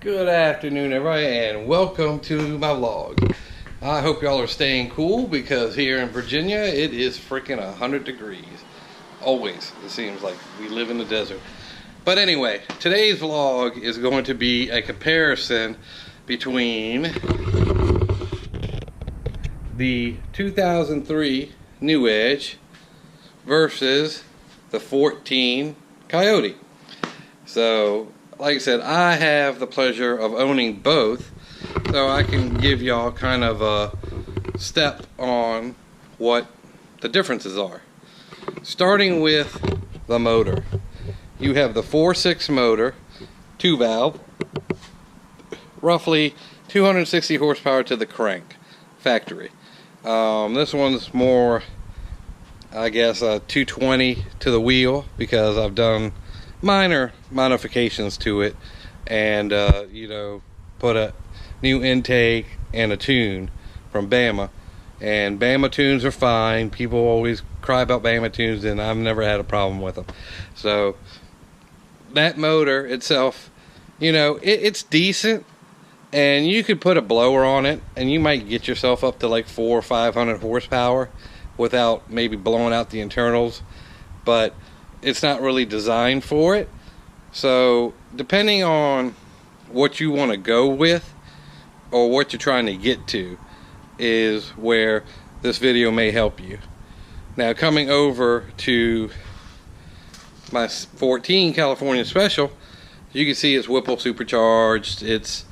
Good afternoon, everybody, and welcome to my vlog. I hope y'all are staying cool because here in Virginia it is freaking 100 degrees. Always. It seems like we live in the desert. But anyway, today's vlog is going to be a comparison between the 2003 New Edge versus the 14 Coyote. So, like I said, I have the pleasure of owning both, so I can give y'all kind of a step on what the differences are. Starting with the motor. You have the 4.6 motor, 2-valve, roughly 260 horsepower to the crank, factory. This one's more, I guess, 220 to the wheel because I've done minor modifications to it and you know, put a new intake and a tune from Bama, and Bama tunes are fine. People always cry about Bama tunes and I've never had a problem with them. So that motor itself, you know, it's decent, and you could put a blower on it and you might get yourself up to like 400 or 500 horsepower without maybe blowing out the internals, but it's not really designed for it. So depending on what you want to go with or what you're trying to get to is where this video may help you. Now, coming over to my 14 California Special, you can see it's Whipple supercharged. It's,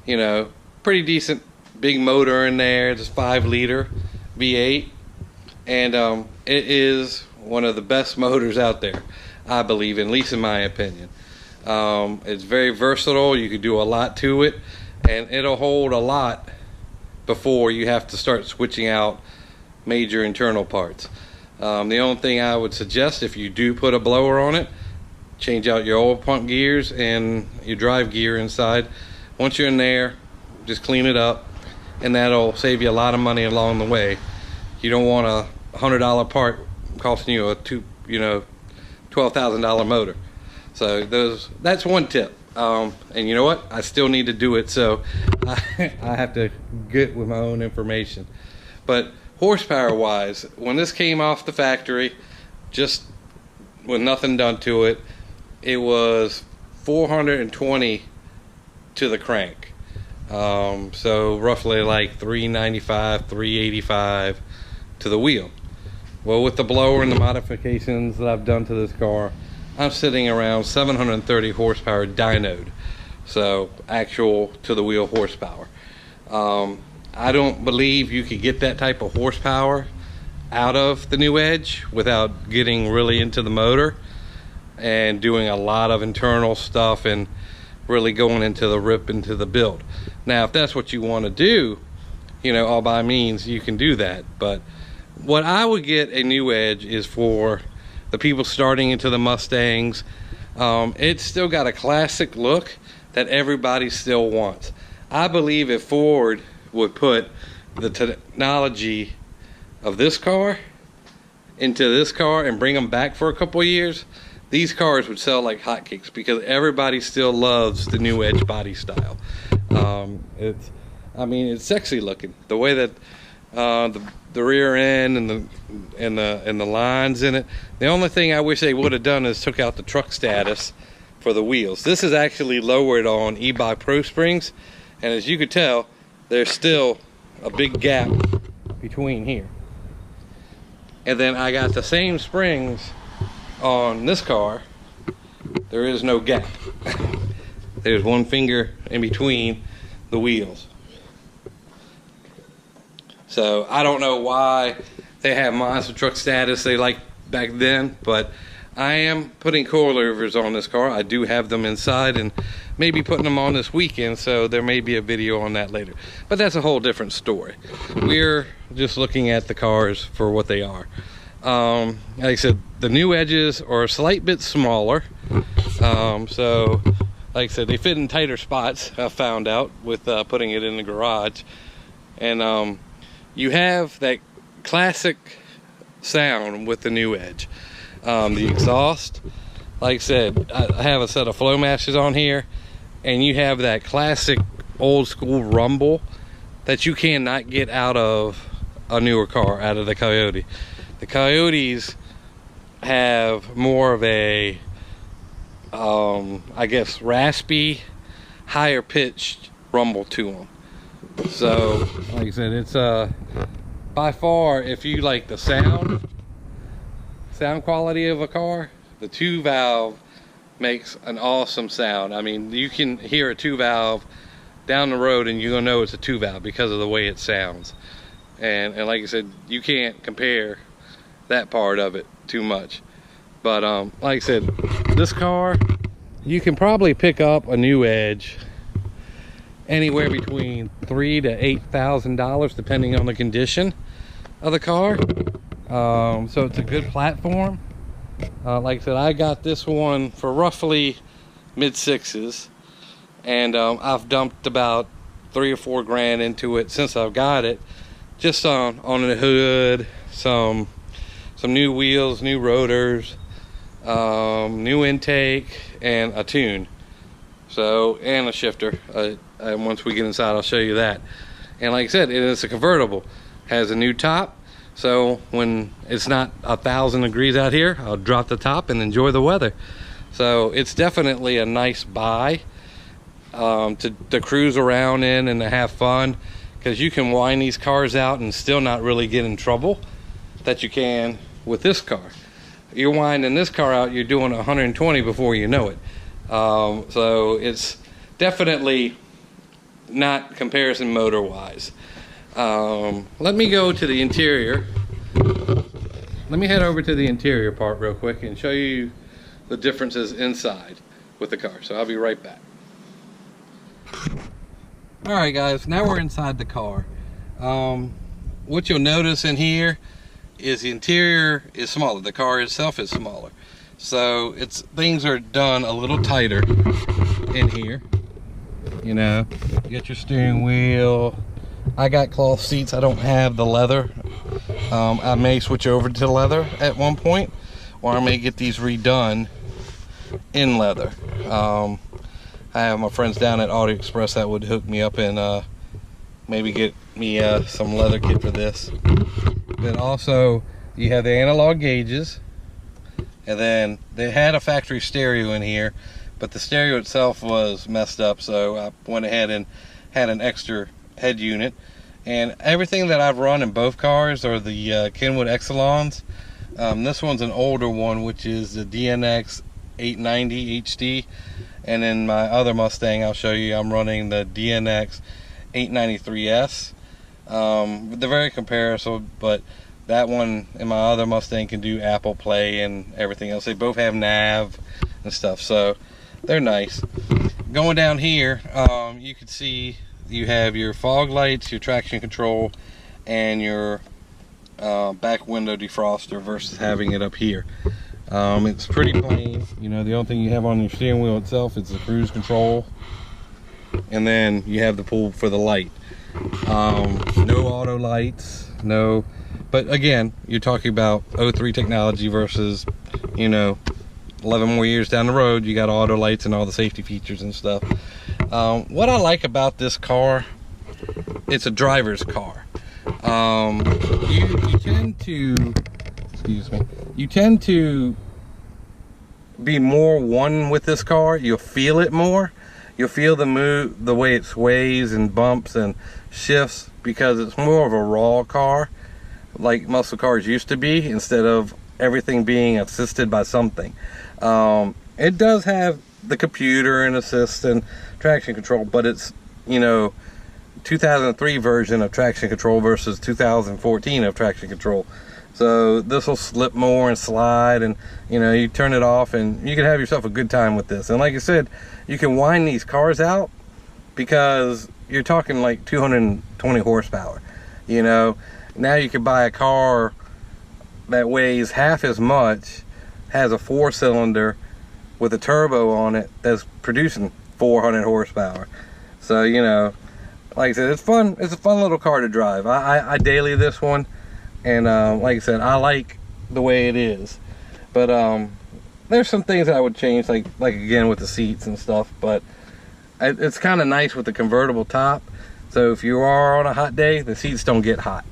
you know, pretty decent big motor in there. It's a 5-liter V8, and it is one of the best motors out there, I believe, at least in my opinion. It's very versatile. You can do a lot to it, and it'll hold a lot before you have to start switching out major internal parts. The only thing I would suggest, if you do put a blower on it, change out your oil pump gears and your drive gear inside. Once you're in there, just clean it up, and that'll save you a lot of money along the way. You don't want a $100 part costing you a $12,000 motor. So that's one tip. And you know what? I still need to do it, so I have to get with my own information. But horsepower wise, when this came off the factory, just with nothing done to it, it was 420 to the crank. So roughly like 395, 385 to the wheel. Well, with the blower and the modifications that I've done to this car, I'm sitting around 730 horsepower dynoed. So actual to the wheel horsepower. I don't believe you could get that type of horsepower out of the New Edge without getting really into the motor and doing a lot of internal stuff and really going into the build. Now, if that's what you want to do, you know, all by means, you can do that. But what I would get a New Edge is for the people starting into the Mustangs. It's still got a classic look that everybody still wants. I believe if Ford would put the technology of this car into this car and bring them back for a couple of years, these cars would sell like hotcakes because everybody still loves the New Edge body style. It's sexy looking. The way that the rear end and the lines in it. The only thing I wish they would have done is took out the truck status for the wheels. This is actually lowered on e-buy Pro Springs, and as you could tell, there's still a big gap between here. And then I got the same springs on this car. There is no gap. There's one finger in between the wheels. So I don't know why they have monster truck status they like back then, but I am putting coilovers on this car. I do have them inside and maybe putting them on this weekend, so there may be a video on that later. But that's a whole different story. We're just looking at the cars for what they are. Like I said, the New Edges are a slight bit smaller. So like I said, they fit in tighter spots, I found out, with putting it in the garage. And you have that classic sound with the New Edge. The exhaust, like I said, I have a set of flow matches on here, and you have that classic old school rumble that you cannot get out of a newer car, out of the Coyote. The Coyotes have more of a I guess raspy, higher pitched rumble to them. So like I said, it's by far, if you like the sound quality of a car, the 2-valve makes an awesome sound. I mean, you can hear a 2-valve down the road and you're gonna know it's a 2-valve because of the way it sounds. And like I said, you can't compare that part of it too much. But like I said, this car, you can probably pick up a new Edge anywhere between $3,000 to $8,000 depending on the condition of the car. So it's a good platform. Like I said, I got this one for roughly mid-6s, and I've dumped about 3 or 4 grand into it since I've got it, just on the hood, some new wheels, new rotors, new intake, and a tune, so, and a shifter. And once we get inside, I'll show you that. And like I said, it is a convertible, has a new top, so when it's not 1,000 degrees out here, I'll drop the top and enjoy the weather. So it's definitely a nice buy to cruise around in and to have fun, because you can wind these cars out and still not really get in trouble that you can with this car. You're winding this car out, you're doing 120 before you know it. So it's definitely not comparison motor wise. Let me go to the interior. Let me head over to the interior part real quick and show you the differences inside with the car. So I'll be right back. Alright guys, now we're inside the car. What you'll notice in here is the interior is smaller. The car itself is smaller. So things are done a little tighter in here. You know, you get your steering wheel. I got cloth seats. I don't have the leather. I may switch over to leather at one point, or I may get these redone in leather. I have my friends down at Auto Express that would hook me up and maybe get me some leather kit for this. But also, you have the analog gauges, and then they had a factory stereo in here, but the stereo itself was messed up, so I went ahead and had an extra head unit. And everything that I've run in both cars are the Kenwood Exelons. This one's an older one, which is the DNX 890 HD. And in my other Mustang, I'll show you, I'm running the DNX 893S. They're very comparable, but that one in my other Mustang can do Apple Play and everything else. They both have nav and stuff, so they're nice. Going down here, you can see you have your fog lights, your traction control, and your back window defroster versus having it up here. It's pretty plain. You know, the only thing you have on your steering wheel itself is the cruise control, and then you have the pull for the light. No auto lights, no. But again, you're talking about 03 technology versus, you know, 11 more years down the road, you got auto lights and all the safety features and stuff. What I like about this car, it's a driver's car. You tend to, excuse me, you tend to be more one with this car. You'll feel it more. You'll feel the way it sways and bumps and shifts, because it's more of a raw car, like muscle cars used to be, instead of everything being assisted by something. It does have the computer and assist and traction control, but it's, you know, 2003 version of traction control versus 2014 of traction control. So this will slip more and slide, and you know, you turn it off and you can have yourself a good time with this. And like I said, you can wind these cars out because you're talking like 220 horsepower. You know, now you can buy a car that weighs half as much, has a 4-cylinder with a turbo on it that's producing 400 horsepower. So, you know, like I said, it's fun. It's a fun little car to drive. I daily this one, and like I said, I like the way it is. But there's some things that I would change, like again with the seats and stuff. But it's kind of nice with the convertible top. So if you are on a hot day, the seats don't get hot.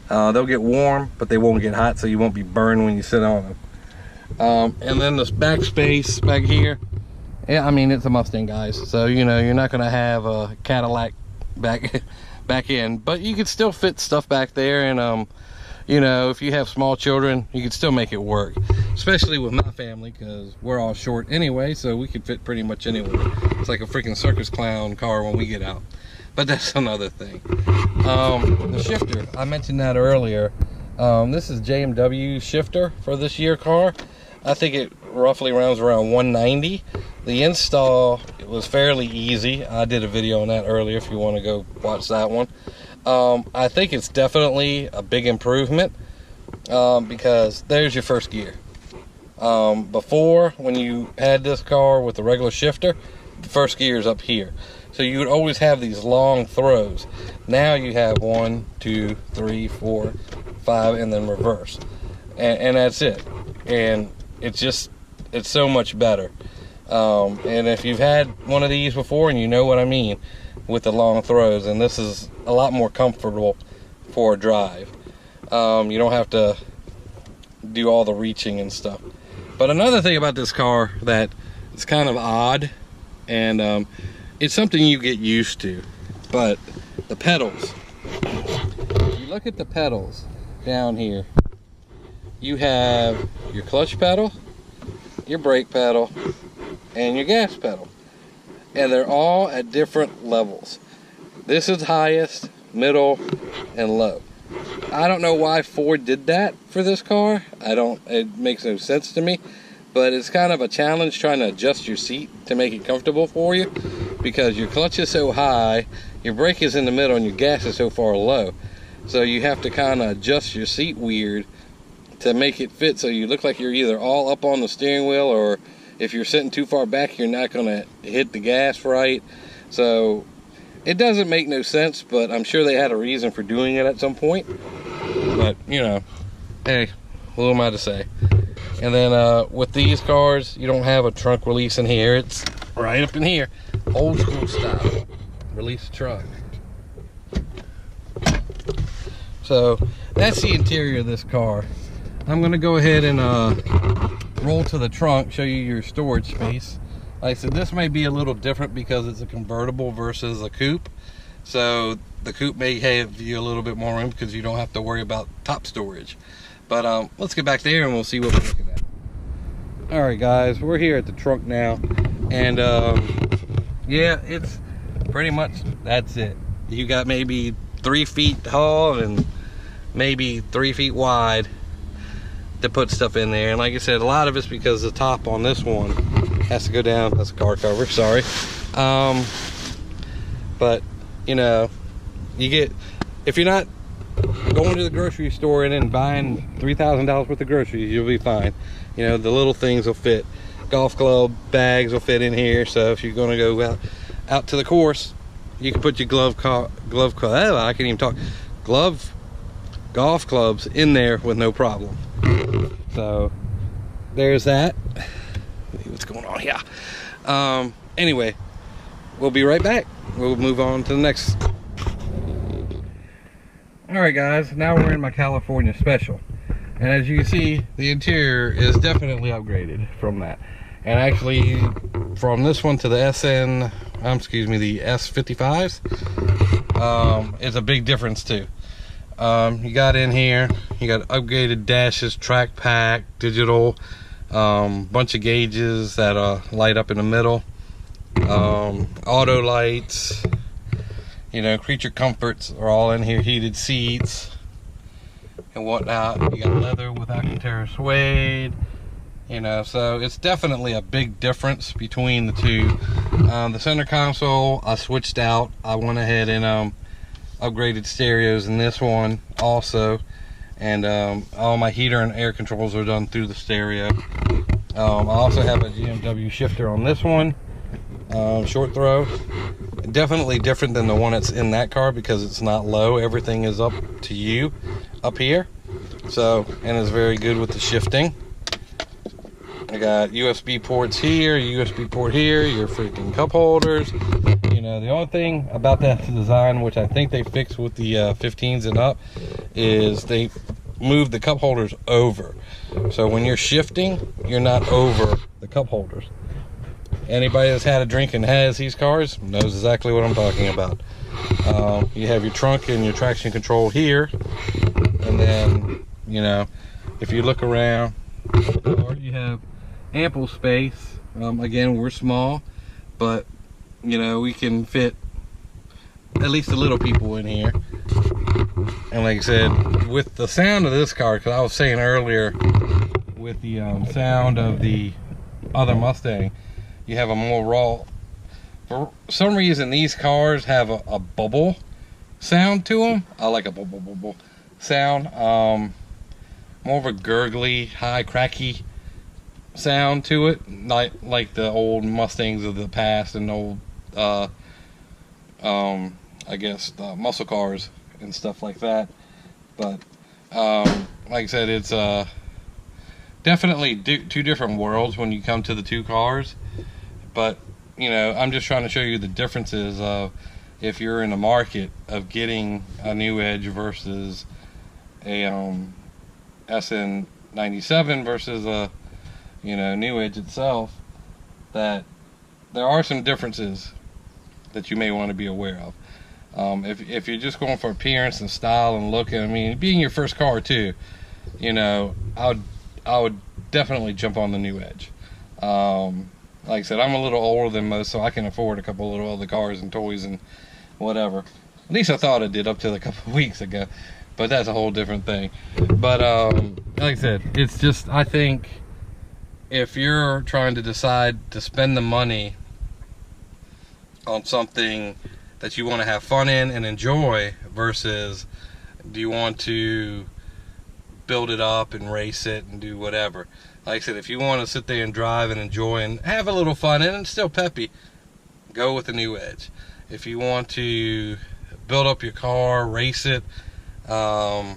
They'll get warm, but they won't get hot, so you won't be burned when you sit on them. And then this back space back here, yeah, I mean, it's a Mustang, guys, so you know you're not gonna have a Cadillac back in, but you could still fit stuff back there. And you know, if you have small children, you could still make it work, especially with my family, because we're all short anyway, so we could fit pretty much anywhere. It's like a freaking circus clown car when we get out, but that's another thing. The shifter, I mentioned that earlier. This is Jmw Shifter for this year car. I think it roughly rounds around 190. The install, it was fairly easy. I did a video on that earlier if you want to go watch that one. I think it's definitely a big improvement, because there's your first gear. Before, when you had this car with the regular shifter, the first gear is up here. So you would always have these long throws. Now you have 1, 2, 3, 4, 5, and then reverse. And that's it. And it's so much better. And if you've had one of these before, and you know what I mean with the long throws, and this is a lot more comfortable for a drive. You don't have to do all the reaching and stuff. But another thing about this car that is kind of odd, and it's something you get used to, but the pedals. You look at the pedals down here. You have your clutch pedal, your brake pedal, and your gas pedal. And they're all at different levels. This is highest, middle, and low. I don't know why Ford did that for this car. It makes no sense to me. But it's kind of a challenge trying to adjust your seat to make it comfortable for you, because your clutch is so high, your brake is in the middle, and your gas is so far low. So you have to kind of adjust your seat weird to make it fit, so you look like you're either all up on the steering wheel, or if you're sitting too far back, you're not going to hit the gas right. So it doesn't make no sense, but I'm sure they had a reason for doing it at some point. But, you know, hey, what am I to say? And then with these cars, you don't have a trunk release in here. It's right up in here. Old school style. Release the trunk. So that's the interior of this car. I'm going to go ahead and roll to the trunk, show you your storage space. Like I said, this may be a little different because it's a convertible versus a coupe. So the coupe may have you a little bit more room because you don't have to worry about top storage. But let's get back there and we'll see what we're looking at. Alright guys, we're here at the trunk now. And yeah, it's pretty much, that's it. You got maybe 3 feet tall and maybe 3 feet wide to put stuff in there. And like I said, a lot of it's because the top on this one has to go down. That's a car cover, sorry. But you know, you get, if you're not going to the grocery store and then buying $3,000 worth of groceries, you'll be fine. You know, the little things will fit. Golf club bags will fit in here, so if you're going to go out to the course, you can put your golf clubs in there with no problem. So there's that. What's going on here? Anyway, we'll be right back. We'll move on to the next. Alright guys, now we're in my California Special, and as you can see, the interior is definitely upgraded from that. And actually, from this one to the the S55s, it's a big difference too. You got in here, you got upgraded dashes, track pack, digital, bunch of gauges that light up in the middle, auto lights, you know, creature comforts are all in here, heated seats and whatnot. You got leather with Alcantara suede, you know, so it's definitely a big difference between the two. The center console I switched out. I went ahead and upgraded stereos in this one also, and all my heater and air controls are done through the stereo. I also have a Jmw Shifter on this one, short throw. Definitely different than the one that's in that car because it's not low. Everything is up to you up here, so, and it's very good with the shifting. I got USB ports here, USB port here, your freaking cup holders, know, the only thing about that design, which I think they fixed with the 15s and up, is they move the cup holders over. So when you're shifting, you're not over the cup holders. Anybody that's had a drink and has these cars knows exactly what I'm talking about. You have your trunk and your traction control here, and then, you know, if you look around, you have ample space. Again, we're small, but you know, we can fit at least the little people in here. And like I said, with the sound of this car, because I was saying earlier, with the sound of the other Mustang, you have a more raw. For some reason, these cars have a bubble sound to them. I like a bubble sound. More of a gurgly, high, cracky sound to it, like the old Mustangs of the past and old, I guess, muscle cars and stuff like that. But like I said, it's definitely two different worlds when you come to the two cars. But you know, I'm just trying to show you the differences of if you're in the market of getting a new Edge versus a SN97 versus a, you know, new Edge itself, that there are some differences that you may want to be aware of. If you're just going for appearance and style and look, I mean, being your first car too, you know, I would definitely jump on the new Edge. Like I said, I'm a little older than most, so I can afford a couple little other cars and toys and whatever. At least I thought I did up till a couple of weeks ago, but that's a whole different thing. But like I said, it's just, I think if you're trying to decide to spend the money on something that you want to have fun in and enjoy, versus do you want to build it up and race it and do whatever. Like I said, if you want to sit there and drive and enjoy and have a little fun in it and still peppy, go with the new Edge. If you want to build up your car, race it, and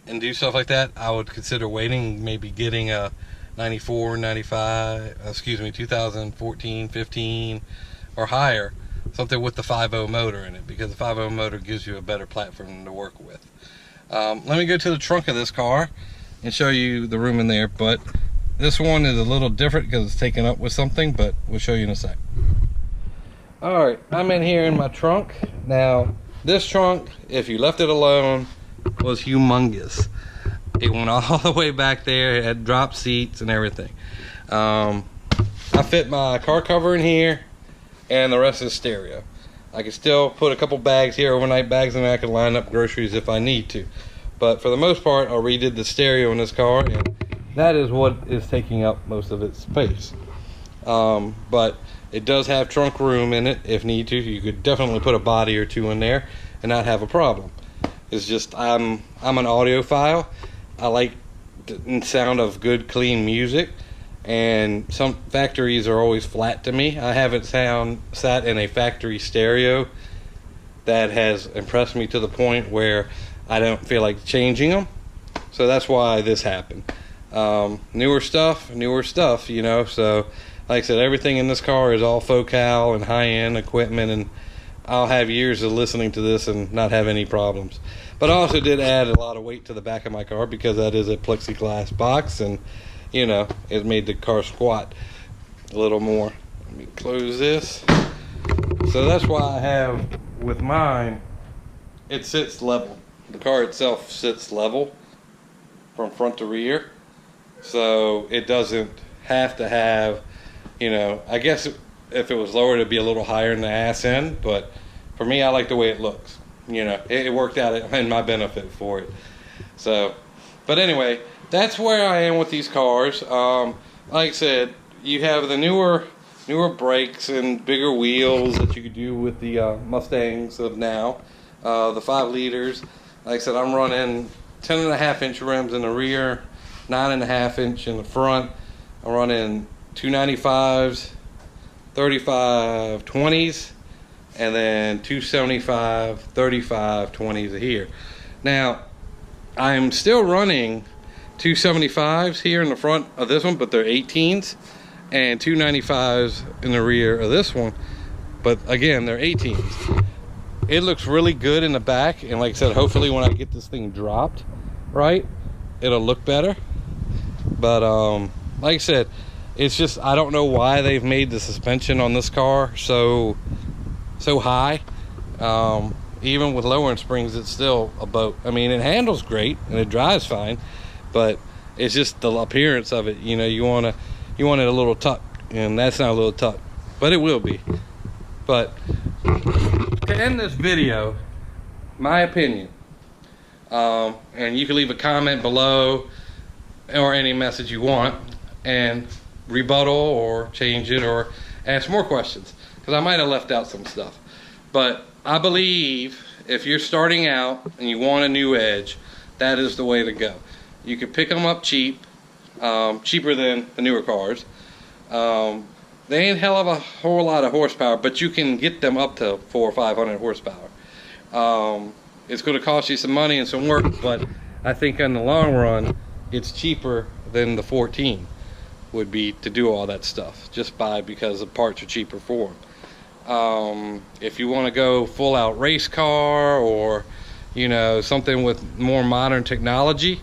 do stuff like that, I would consider waiting, maybe getting a 2014, 15 or higher, something with the 5.0 motor in it, because the 5.0 motor gives you a better platform to work with. Let me go to the trunk of this car and show you the room in there, but this one is a little different because it's taken up with something, but we'll show you in a sec. Alright, I'm in here in my trunk. Now, this trunk, if you left it alone, was humongous. It went all the way back there. It had drop seats and everything. I fit my car cover in here, and the rest is stereo. I can still put a couple bags here, overnight bags, and I can line up groceries if I need to. But for the most part, I redid the stereo in this car, and that is what is taking up most of its space. But it does have trunk room in it if need to. You could definitely put a body or two in there and not have a problem. It's just I'm an audiophile. I like the sound of good, clean music, and some factories are always flat to me. I haven't sat in a factory stereo that has impressed me to the point where I don't feel like changing them. So that's why this happened. Newer stuff, you know. So like I said, everything in this car is all Focal and high-end equipment, and I'll have years of listening to this and not have any problems. But I also did add a lot of weight to the back of my car, because that is a plexiglass box, and you know, it made the car squat a little more. Let me close this. So that's why I have, with mine, it sits level. The car itself sits level from front to rear, so it doesn't have to have, you know, I guess if it was lower it'd be a little higher in the ass end, but for me, I like the way it looks. You know, it worked out in my benefit for it. So, but anyway, that's where I am with these cars. Like I said, you have the newer brakes and bigger wheels that you could do with the Mustangs of now. The 5 liters. Like I said, I'm running 10.5-inch rims in the rear, 9.5-inch in the front. I'm running 295s, 35 20s, and then 275 35 20s here. Now, I'm still running 275s here in the front of this one, but they're 18s, and 295s in the rear of this one, but again, they're 18s. It looks really good in the back, and like I said, hopefully when I get this thing dropped right, it'll look better. But like I said, it's just, I don't know why they've made the suspension on this car so high. Even with lowering springs, it's still a boat. I mean, it handles great and it drives fine, but it's just the appearance of it. You know, you want it a little tucked, and that's not a little tucked, but it will be. But to end this video, my opinion, and you can leave a comment below or any message you want, and rebuttal or change it or ask more questions, because I might have left out some stuff. But I believe if you're starting out and you want a new Edge, that is the way to go. You can pick them up cheap, cheaper than the newer cars. They ain't hell of a whole lot of horsepower, but you can get them up to 400 or 500 horsepower. It's going to cost you some money and some work, but I think in the long run, it's cheaper than the 14 would be to do all that stuff, just because the parts are cheaper for them. If you want to go full out race car, or you know, something with more modern technology,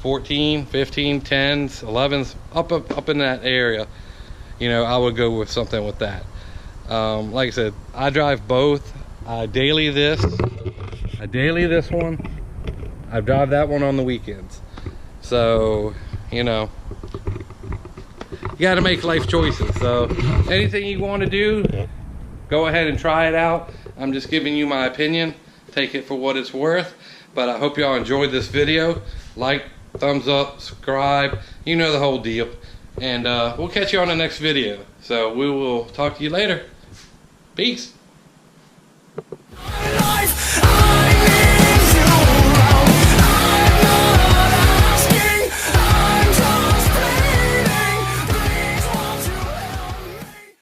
14, 15, 10s, 11s, up in that area, you know, I would go with something with that. Like I said, I drive both. I daily this one. I drive that one on the weekends. So, you know, you got to make life choices. So anything you want to do, go ahead and try it out. I'm just giving you my opinion. Take it for what it's worth. But I hope y'all enjoyed this video. Like, thumbs up, subscribe, you know the whole deal. And we'll catch you on the next video. So we will talk to you later. Peace.